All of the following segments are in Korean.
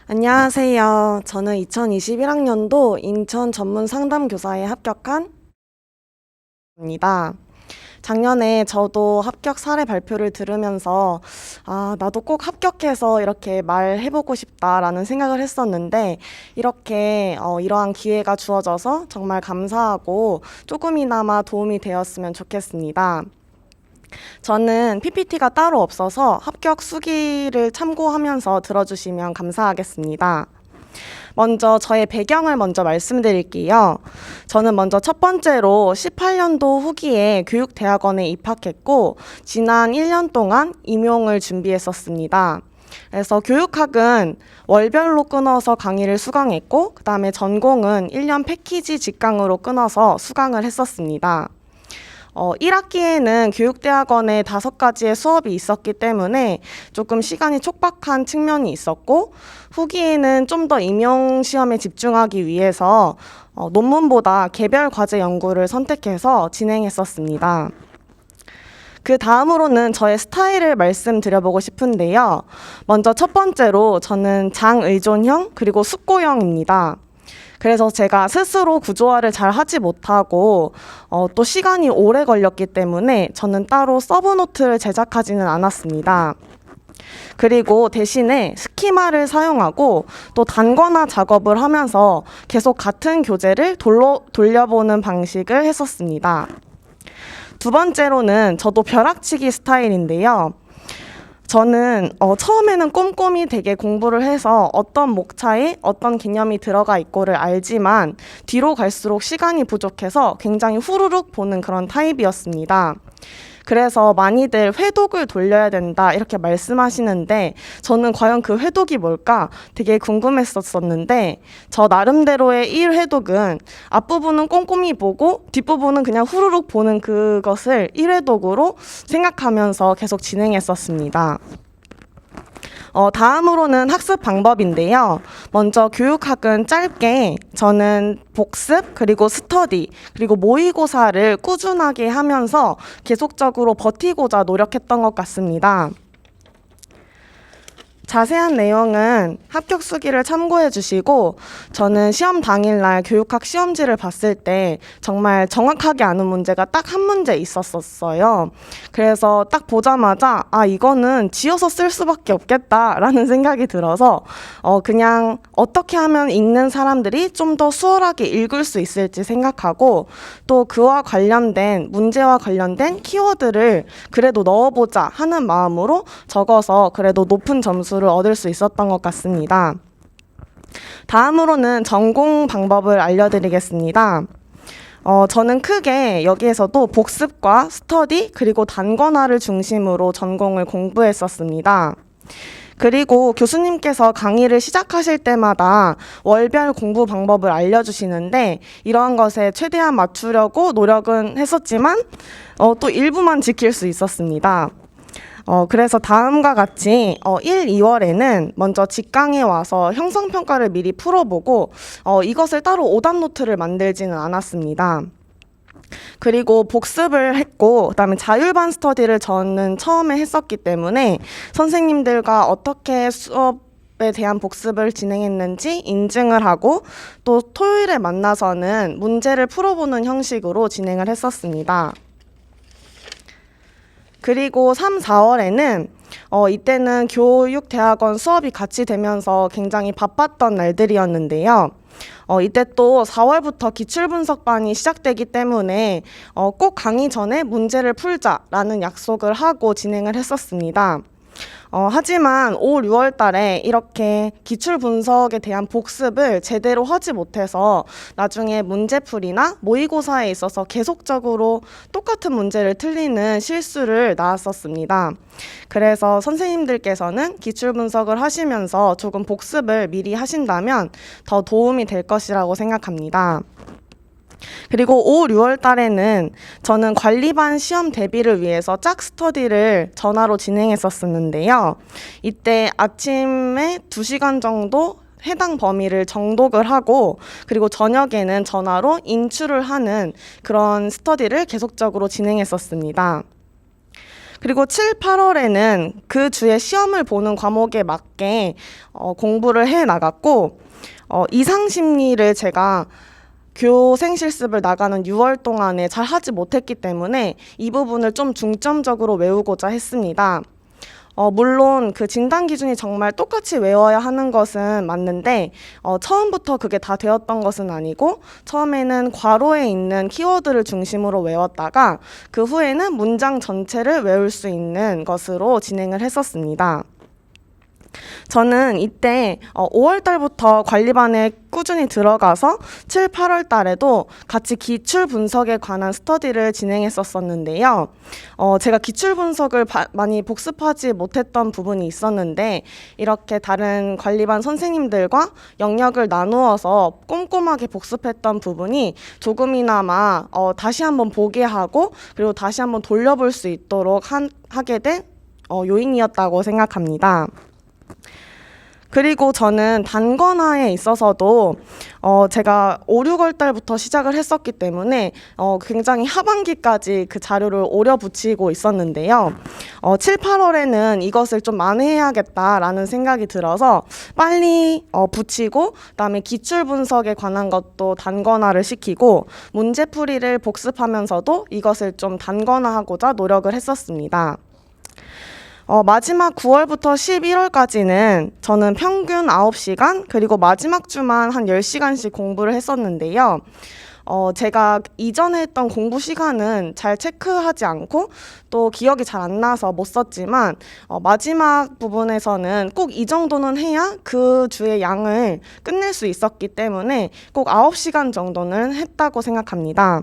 안녕하세요. 저는 2021학년도 인천 전문 상담교사에 합격한 입니다. 작년에 저도 합격 사례 발표를 들으면서 나도 꼭 합격해서 이렇게 말해보고 싶다라는 생각을 했었는데 이렇게 이러한 기회가 주어져서 정말 감사하고 조금이나마 도움이 되었으면 좋겠습니다. 저는 PPT가 따로 없어서 합격 수기를 참고하면서 들어주시면 감사하겠습니다. 먼저 저의 배경을 먼저 말씀드릴게요. 저는 먼저 첫 번째로 18년도 후기에 교육대학원에 입학했고 지난 1년 동안 임용을 준비했었습니다. 그래서 교육학은 월별로 끊어서 강의를 수강했고 그 다음에 전공은 1년 패키지 직강으로 끊어서 수강을 했었습니다. 1학기에는 교육대학원에 5가지의 수업이 있었기 때문에 조금 시간이 촉박한 측면이 있었고 후기에는 좀 더 임용시험에 집중하기 위해서 논문보다 개별 과제 연구를 선택해서 진행했었습니다. 그 다음으로는 저의 스타일을 말씀드려보고 싶은데요. 먼저 첫 번째로 저는 장의존형 그리고 숙고형입니다. 그래서 제가 스스로 구조화를 잘 하지 못하고 또 시간이 오래 걸렸기 때문에 저는 따로 서브노트를 제작하지는 않았습니다. 그리고 대신에 스키마를 사용하고 또 단권화 작업을 하면서 계속 같은 교재를 돌려보는 방식을 했었습니다. 두 번째로는 저도 벼락치기 스타일인데요. 저는 처음에는 꼼꼼히 되게 공부를 해서 어떤 목차에 어떤 개념이 들어가 있고를 알지만 뒤로 갈수록 시간이 부족해서 굉장히 후루룩 보는 그런 타입이었습니다. 그래서 많이들 회독을 돌려야 된다 이렇게 말씀하시는데 저는 과연 그 회독이 뭘까 되게 궁금했었는데 저 나름대로의 1회독은 앞부분은 꼼꼼히 보고 뒷부분은 그냥 후루룩 보는 그것을 1회독으로 생각하면서 계속 진행했었습니다. 다음으로는 학습 방법인데요. 먼저 교육학은 짧게 저는 복습 그리고 스터디 그리고 모의고사를 꾸준하게 하면서 계속적으로 버티고자 노력했던 것 같습니다. 자세한 내용은 합격 수기를 참고해 주시고 저는 시험 당일날 교육학 시험지를 봤을 때 정말 정확하게 아는 문제가 딱 한 문제 있었어요. 그래서 딱 보자마자 이거는 지어서 쓸 수밖에 없겠다라는 생각이 들어서 그냥 어떻게 하면 읽는 사람들이 좀 더 수월하게 읽을 수 있을지 생각하고 또 그와 관련된 문제와 관련된 키워드를 그래도 넣어보자 하는 마음으로 적어서 그래도 높은 점수를 얻을 수 있었던 것 같습니다. 다음으로는 전공 방법을 알려드리겠습니다. 저는 크게 여기에서도 복습과 스터디 그리고 단권화를 중심으로 전공을 공부했었습니다. 그리고 교수님께서 강의를 시작하실 때마다 월별 공부 방법을 알려주시는데 이러한 것에 최대한 맞추려고 노력은 했었지만 또 일부만 지킬 수 있었습니다. 그래서 다음과 같이 1, 2월에는 먼저 직강에 와서 형성평가를 미리 풀어보고 이것을 따로 오답 노트를 만들지는 않았습니다. 그리고 복습을 했고 그다음에 자율반 스터디를 저는 처음에 했었기 때문에 선생님들과 어떻게 수업에 대한 복습을 진행했는지 인증을 하고 또 토요일에 만나서는 문제를 풀어보는 형식으로 진행을 했었습니다. 그리고 3, 4월에는 이때는 교육대학원 수업이 같이 되면서 굉장히 바빴던 날들이었는데요. 이때 또 4월부터 기출분석반이 시작되기 때문에 꼭 강의 전에 문제를 풀자라는 약속을 하고 진행을 했었습니다. 하지만 5, 6월 달에 이렇게 기출 분석에 대한 복습을 제대로 하지 못해서 나중에 문제풀이나 모의고사에 있어서 계속적으로 똑같은 문제를 틀리는 실수를 낳았었습니다. 그래서 선생님들께서는 기출 분석을 하시면서 조금 복습을 미리 하신다면 더 도움이 될 것이라고 생각합니다. 그리고 5, 6월 달에는 저는 관리반 시험 대비를 위해서 짝 스터디를 전화로 진행했었는데요. 이때 아침에 2시간 정도 해당 범위를 정독을 하고 그리고 저녁에는 전화로 인출을 하는 그런 스터디를 계속적으로 진행했었습니다. 그리고 7, 8월에는 그 주에 시험을 보는 과목에 맞게 공부를 해 나갔고, 이상심리를 제가 교생 실습을 나가는 6월 동안에 잘 하지 못했기 때문에 이 부분을 좀 중점적으로 외우고자 했습니다. 물론 그 진단 기준이 정말 똑같이 외워야 하는 것은 맞는데, 처음부터 그게 다 되었던 것은 아니고, 처음에는 괄호에 있는 키워드를 중심으로 외웠다가, 그 후에는 문장 전체를 외울 수 있는 것으로 진행을 했었습니다. 저는 이때 5월 달부터 관리반에 꾸준히 들어가서 7, 8월 달에도 같이 기출 분석에 관한 스터디를 진행했었는데요. 제가 기출 분석을 많이 복습하지 못했던 부분이 있었는데, 이렇게 다른 관리반 선생님들과 영역을 나누어서 꼼꼼하게 복습했던 부분이 조금이나마 다시 한번 보게 하고, 그리고 다시 한번 돌려볼 수 있도록 하게 된 요인이었다고 생각합니다. 그리고 저는 단권화에 있어서도 제가 5, 6월 달부터 시작을 했었기 때문에 굉장히 하반기까지 그 자료를 오려 붙이고 있었는데요. 7, 8월에는 이것을 좀 만회해야겠다라는 생각이 들어서 빨리 붙이고, 그다음에 기출 분석에 관한 것도 단권화를 시키고, 문제풀이를 복습하면서도 이것을 좀 단권화하고자 노력을 했었습니다. 마지막 9월부터 11월까지는 저는 평균 9시간, 그리고 마지막 주만 한 10시간씩 공부를 했었는데요. 제가 이전에 했던 공부 시간은 잘 체크하지 않고 또 기억이 잘 안 나서 못 썼지만, 마지막 부분에서는 꼭 이 정도는 해야 그 주의 양을 끝낼 수 있었기 때문에 꼭 9시간 정도는 했다고 생각합니다.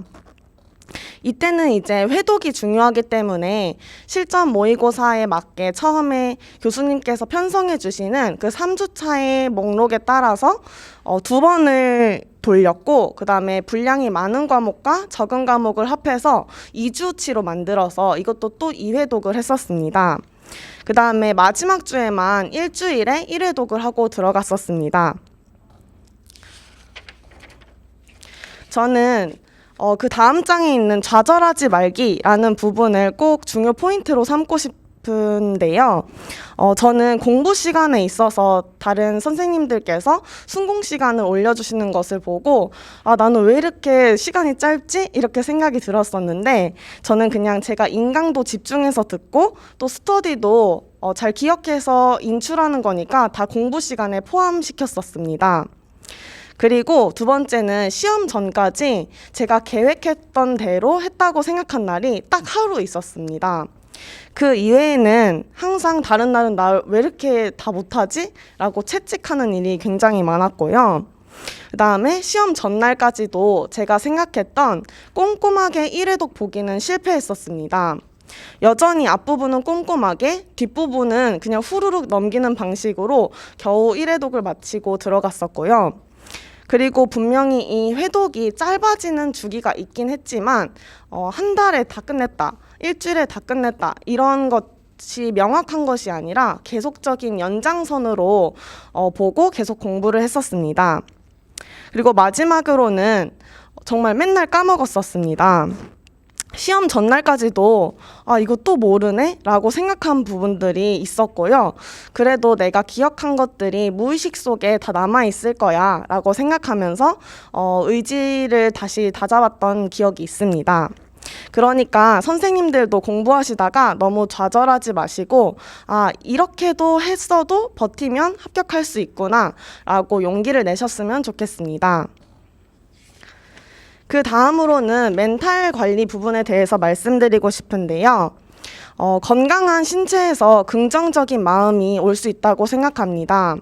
이때는 이제 회독이 중요하기 때문에 실전 모의고사에 맞게 처음에 교수님께서 편성해 주시는 그 3주차의 목록에 따라서 2번을 돌렸고, 그 다음에 분량이 많은 과목과 적은 과목을 합해서 2주치로 만들어서 이것도 또 2회독을 했었습니다. 그 다음에 마지막 주에만 일주일에 1회독을 하고 들어갔었습니다. 저는 그 다음 장에 있는 좌절하지 말기라는 부분을 꼭 중요 포인트로 삼고 싶은데요. 저는 공부 시간에 있어서 다른 선생님들께서 순공 시간을 올려주시는 것을 보고, 나는 왜 이렇게 시간이 짧지? 이렇게 생각이 들었었는데, 저는 그냥 제가 인강도 집중해서 듣고 또 스터디도 잘 기억해서 인출하는 거니까 다 공부 시간에 포함시켰었습니다. 그리고 두 번째는 시험 전까지 제가 계획했던 대로 했다고 생각한 날이 딱 하루 있었습니다. 그 이외에는 항상 다른 날은 나 왜 이렇게 다 못하지? 라고 채찍하는 일이 굉장히 많았고요. 그 다음에 시험 전날까지도 제가 생각했던 꼼꼼하게 1회독 보기는 실패했었습니다. 여전히 앞부분은 꼼꼼하게, 뒷부분은 그냥 후루룩 넘기는 방식으로 겨우 1회독을 마치고 들어갔었고요. 그리고 분명히 이 회독이 짧아지는 주기가 있긴 했지만 한 달에 다 끝냈다, 일주일에 다 끝냈다, 이런 것이 명확한 것이 아니라 계속적인 연장선으로 보고 계속 공부를 했었습니다. 그리고 마지막으로는 정말 맨날 까먹었었습니다. 시험 전날까지도 이거 또 모르네? 라고 생각한 부분들이 있었고요. 그래도 내가 기억한 것들이 무의식 속에 다 남아있을 거야 라고 생각하면서 의지를 다시 다잡았던 기억이 있습니다. 그러니까 선생님들도 공부하시다가 너무 좌절하지 마시고, 이렇게도 했어도 버티면 합격할 수 있구나 라고 용기를 내셨으면 좋겠습니다. 그 다음으로는 멘탈 관리 부분에 대해서 말씀드리고 싶은데요. 건강한 신체에서 긍정적인 마음이 올 수 있다고 생각합니다.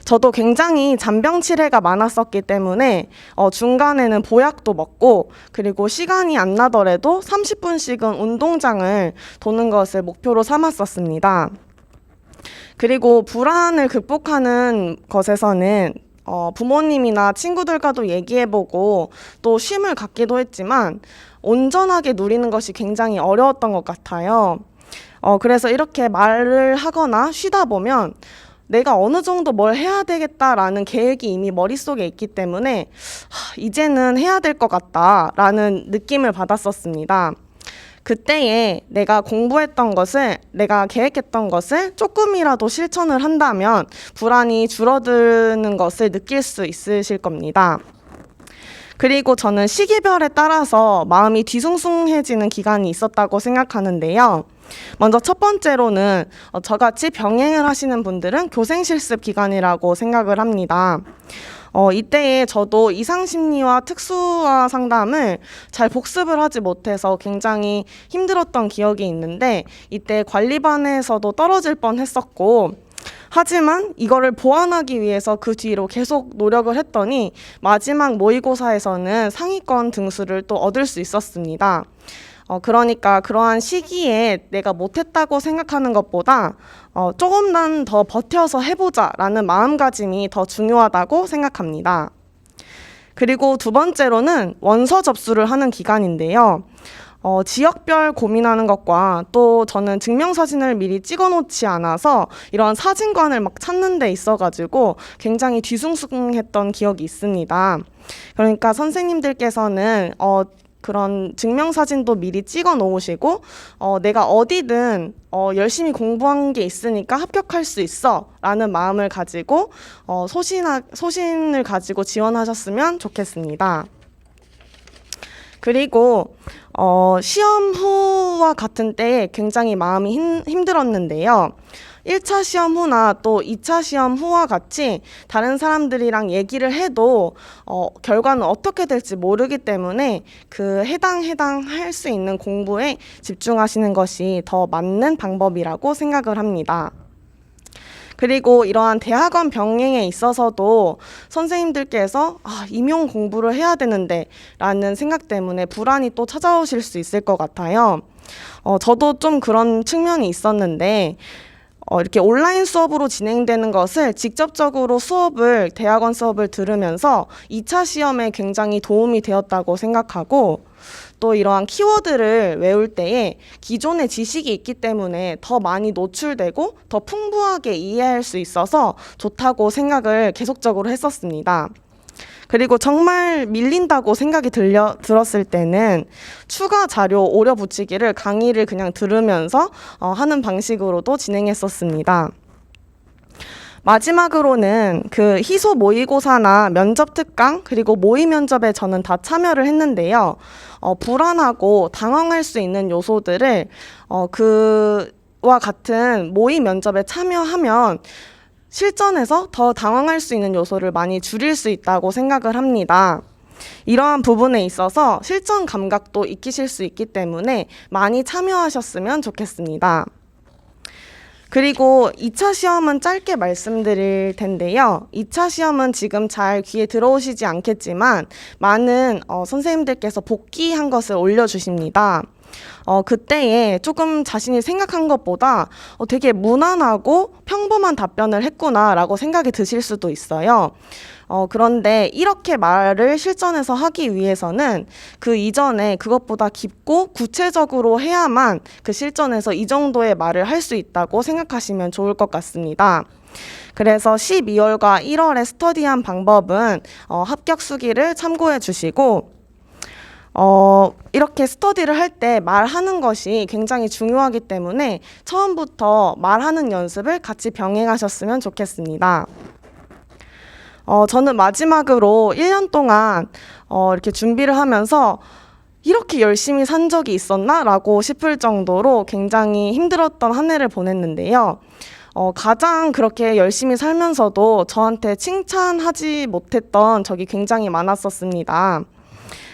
저도 굉장히 잔병 치레가 많았었기 때문에 중간에는 보약도 먹고, 그리고 시간이 안 나더라도 30분씩은 운동장을 도는 것을 목표로 삼았었습니다. 그리고 불안을 극복하는 것에서는 부모님이나 친구들과도 얘기해보고 또 쉼을 갖기도 했지만 온전하게 누리는 것이 굉장히 어려웠던 것 같아요. 그래서 이렇게 말을 하거나 쉬다 보면 내가 어느 정도 뭘 해야 되겠다라는 계획이 이미 머릿속에 있기 때문에 이제는 해야 될 것 같다라는 느낌을 받았었습니다. 그때에 내가 공부했던 것을, 내가 계획했던 것을 조금이라도 실천을 한다면 불안이 줄어드는 것을 느낄 수 있으실 겁니다. 그리고 저는 시기별에 따라서 마음이 뒤숭숭해지는 기간이 있었다고 생각하는데요. 먼저 첫 번째로는 저같이 병행을 하시는 분들은 교생실습 기간이라고 생각을 합니다. 이때에 저도 이상심리와 특수화 상담을 잘 복습을 하지 못해서 굉장히 힘들었던 기억이 있는데, 이때 관리반에서도 떨어질 뻔했었고, 하지만 이거를 보완하기 위해서 그 뒤로 계속 노력을 했더니 마지막 모의고사에서는 상위권 등수를 또 얻을 수 있었습니다. 그러니까 그러한 시기에 내가 못했다고 생각하는 것보다 조금만 더 버텨서 해보자라는 마음가짐이 더 중요하다고 생각합니다. 그리고 두 번째로는 원서 접수를 하는 기간인데요. 지역별 고민하는 것과 또 저는 증명사진을 미리 찍어놓지 않아서 이런 사진관을 막 찾는 데 있어가지고 굉장히 뒤숭숭했던 기억이 있습니다. 그러니까 선생님들께서는 그런 증명사진도 미리 찍어 놓으시고 내가 어디든 열심히 공부한 게 있으니까 합격할 수 있어 라는 마음을 가지고 소신을 가지고 지원하셨으면 좋겠습니다. 그리고 시험 후와 같은 때에 굉장히 마음이 힘들었는데요. 1차 시험 후나 또 2차 시험 후와 같이 다른 사람들이랑 얘기를 해도 결과는 어떻게 될지 모르기 때문에 그 해당 할 수 있는 공부에 집중하시는 것이 더 맞는 방법이라고 생각을 합니다. 그리고 이러한 대학원 병행에 있어서도 선생님들께서 임용 공부를 해야 되는데 라는 생각 때문에 불안이 또 찾아오실 수 있을 것 같아요. 저도 좀 그런 측면이 있었는데 이렇게 온라인 수업으로 진행되는 것을 직접적으로 대학원 수업을 들으면서 2차 시험에 굉장히 도움이 되었다고 생각하고, 또 이러한 키워드를 외울 때에 기존의 지식이 있기 때문에 더 많이 노출되고 더 풍부하게 이해할 수 있어서 좋다고 생각을 계속적으로 했었습니다. 그리고 정말 밀린다고 생각이 들었을 때는 추가 자료 오려 붙이기를 강의를 그냥 들으면서 하는 방식으로도 진행했었습니다. 마지막으로는 그 희소 모의고사나 면접 특강 그리고 모의 면접에 저는 다 참여를 했는데요. 불안하고 당황할 수 있는 요소들을 그와 같은 모의 면접에 참여하면 실전에서 더 당황할 수 있는 요소를 많이 줄일 수 있다고 생각을 합니다. 이러한 부분에 있어서 실전 감각도 익히실 수 있기 때문에 많이 참여하셨으면 좋겠습니다. 그리고 2차 시험은 짧게 말씀드릴 텐데요. 2차 시험은 지금 잘 귀에 들어오시지 않겠지만 많은 선생님들께서 복귀한 것을 올려주십니다. 그때에 조금 자신이 생각한 것보다 되게 무난하고 평범한 답변을 했구나라고 생각이 드실 수도 있어요. 그런데 이렇게 말을 실전에서 하기 위해서는 그 이전에 그것보다 깊고 구체적으로 해야만 그 실전에서 이 정도의 말을 할 수 있다고 생각하시면 좋을 것 같습니다. 그래서 12월과 1월에 스터디한 방법은 합격 수기를 참고해 주시고, 이렇게 스터디를 할 때 말하는 것이 굉장히 중요하기 때문에 처음부터 말하는 연습을 같이 병행하셨으면 좋겠습니다. 저는 마지막으로 1년 동안 이렇게 준비를 하면서 이렇게 열심히 산 적이 있었나? 라고 싶을 정도로 굉장히 힘들었던 한 해를 보냈는데요. 가장 그렇게 열심히 살면서도 저한테 칭찬하지 못했던 적이 굉장히 많았었습니다.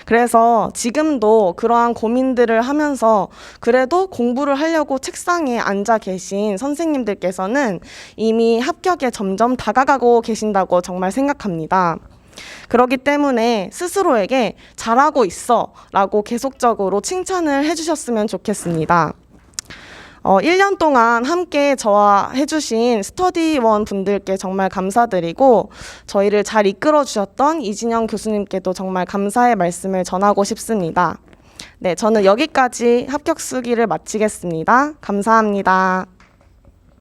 그래서 지금도 그러한 고민들을 하면서 그래도 공부를 하려고 책상에 앉아 계신 선생님들께서는 이미 합격에 점점 다가가고 계신다고 정말 생각합니다. 그렇기 때문에 스스로에게 잘하고 있어 라고 계속적으로 칭찬을 해주셨으면 좋겠습니다. 1년 동안 함께 저와 해주신 스터디원 분들께 정말 감사드리고, 저희를 잘 이끌어 주셨던 이진영 교수님께도 정말 감사의 말씀을 전하고 싶습니다. 네, 저는 여기까지 합격 수기를 마치겠습니다. 감사합니다.